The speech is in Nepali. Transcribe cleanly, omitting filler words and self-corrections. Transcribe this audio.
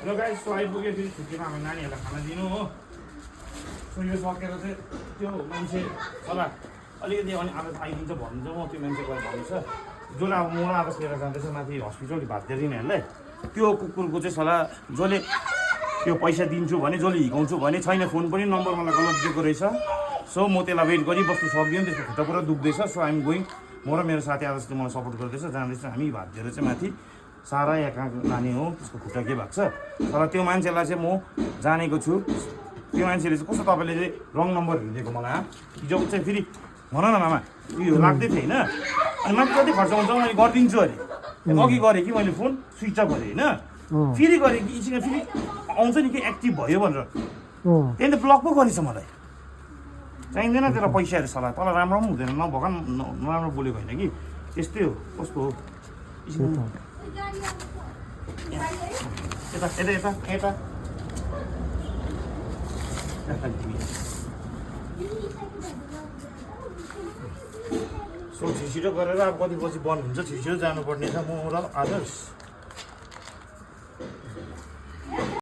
हेलो गाइस, सो आइपुग्यो फेरि छुट्टीमा हाम्रो नानीहरूलाई खाना दिनु हो। सो यो सकेर चाहिँ त्यो मान्छे होला अलिकति अनि आज आइदिन्छ भन्छ, म त्यो मान्छेको भन्नु छ जसले अब मलाई आज लिएर जाँदैछ माथि हस्पिटल भात्य दिनेहरूलाई। त्यो कुकुरको चाहिँ सल्लाह जसले त्यो पैसा दिन्छु भने, जसले हिकाउँछु भने छैन, फोन पनि नम्बर मलाई गलत दिएको रहेछ। सो म त्यसलाई वेट गरिबस्नु सक्दिनँ, त्यसको खुट्टा पुरा दुख्दैछ। सो आइम गोइङ, म र मेरो साथी आज चाहिँ मलाई सपोर्ट गर्दैछ, जाँदैछ हामी भात दिएर चाहिँ माथि सारा या कहाँ लाने हो, त्यसको खुट्टा के भएको छ। तर त्यो मान्छेलाई चाहिँ म जानेको छु। त्यो मान्छेले चाहिँ कस्तो तपाईँले चाहिँ रङ नम्बरहरू दिएको मलाई हिजो चाहिँ फेरि भन न मामा उयो लाग्दै थियो होइन, अनि माथि कति खर्च हुन्छ मैले गरिदिन्छु अरे। अघि गरेँ कि मैले फोन स्विच अफ गरेँ होइन, फेरि गरेँ कि एकछिन फेरि आउँछ नि कि एक्टिभ भयो भनेर, त्यहाँदेखि त ब्लक पो गरेछ मलाई। चाहिँदैन त्यसलाई पैसाहरू सल्लाह, तल राम्रो पनि हुँदैन, नभएन नराम्रो बोलेको होइन कि, त्यस्तै हो। कस्तो हो यता यता यता यता सो छिटो गरेर अब कति बजी बन्द हुन्छ, छिटो जानुपर्ने छ म र आदर्श।